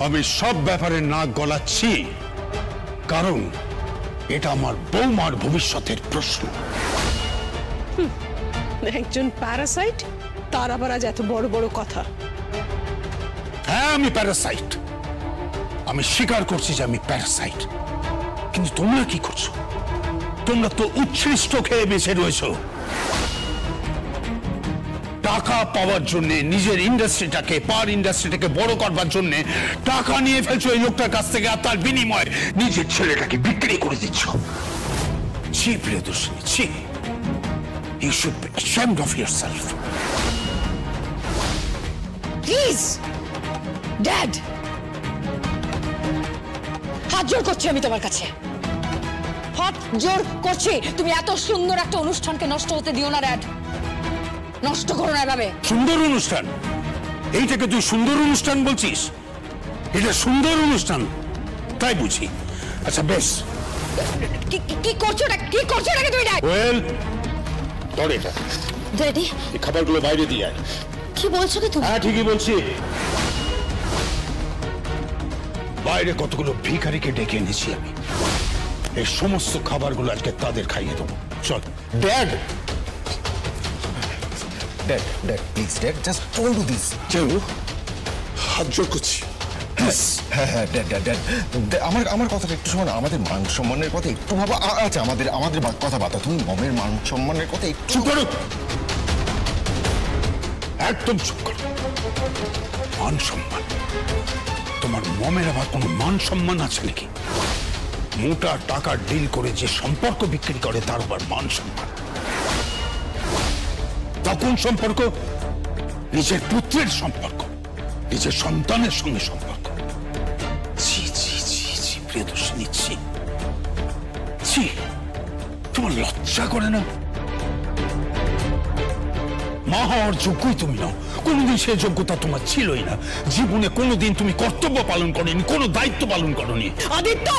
আমি সব ব্যাপারে নাক গলাচ্ছি, কারণ এটা আমার বৌমার ভবিষ্যতের প্রশ্ন। একজন প্যারাসাইট, তার আবার আজ এত বড় বড় কথা। হ্যাঁ, আমি প্যারাসাইট, আমি স্বীকার করছি যে আমি প্যারাসাইট। কিন্তু তোমরা কি করছো? তোমরা তো উচ্ছিষ্ট খেয়ে বেঁচে রয়েছো। টাকা পাওয়ার জন্য, নিজের ইন্ডাস্ট্রিটাকে, পার ইন্ডাস্ট্রিটাকে বড় করবার জন্য টাকা নিয়ে ফেলছো এই লোকটার কাছ থেকে, আর তার বিনিময়ে নিজের ছেলেটাকে বিক্রি করে দিচ্ছ। ছি প্রিয়দর্শিনী, ছি। You should be ashamed of yourself. Please dad, হাত জোর করছি আমি তোমার কাছে, হাত জোর করছি। তুমি এত সুন্দর একটা অনুষ্ঠানকে নষ্ট হতে দিও না ড্যাড, নষ্ট করো না এভাবে। সুন্দর অনুষ্ঠান? এইটাকে তুই সুন্দর অনুষ্ঠান বলছিস? এটা সুন্দর অনুষ্ঠান তাই বুঝি? আচ্ছা বেশ, কি করছো না, কি করছো নাকি তুমি ড্যাড? ওয়েল, তোর এটা ড্যাডি, এই খাবারগুলো বাইরে দিয়ে আয়। কি বলছো কি তুমি? হ্যাঁ ঠিকই বলছি। বাইরে কতগুলো ভিখারিকে ডেকে এনেছি আমি, এই সমস্ত খাবারগুলো আজকে তাদের খাইয়ে দেবো। চল। Dad, dad, dad, please dad, just don't do this. কেউ হাত জোর করছি। হ্যাঁ হ্যাঁ ড্যাড, ড্যাড, ড্যাড, আমার কথাটা একটু শোনো না, আমাদের মান সম্মানের কথা একটু ভাবা। আচ্ছা, আমাদের কথা বাতা, তুমি মমের মান সম্মানের কথা একটু। চুপ করো, একদম চুপ করো। মান সম্মান? তোমার মমের আবার কোনো মান সম্মান আছে নাকি? মোটা টাকার ডিল করে যে সম্পর্ক বিক্রি করে তার আবার মান সম্মান? তা কোন সম্পর্ক? নিজের পুত্রের সম্পর্ক, নিজের সন্তানের সঙ্গে সম্পর্ক। ছি ছি ছি ছি প্রিয়দর্শিনী, ছি ছি, তোমার লজ্জা করে না? মা হওয়ার যোগ্যই তুমি নাও, কোনোদিন সে যোগ্যতা তোমার ছিলই না। জীবনে কোনোদিন তুমি কর্তব্য পালন করনি, কোনো দায়িত্ব পালন করনি। আদিত্য,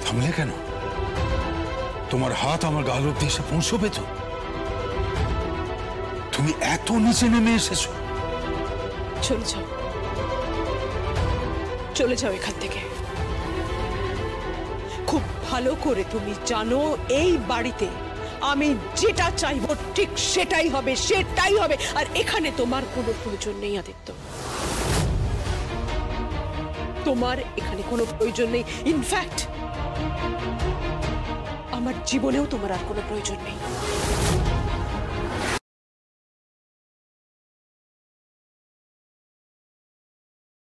থামলে কেন? তোমার হাত আমার গাল অব্দি এসে পৌঁছবে তো? তুমি এত নিচে নেমে এসেছো? চলে যাও, চলে যাও এখান থেকে। খুব ভালো করে তুমি জানো এই বাড়িতে আমি যেটা চাইবো ঠিক সেটাই হবে, সেটাই হবে। আর এখানে তোমার কোনো প্রয়োজন নেই আদিত্য, তোমার এখানে কোনো প্রয়োজন নেই। ইনফ্যাক্ট আমার জীবনেও তোমার আর কোনো প্রয়োজন নেই।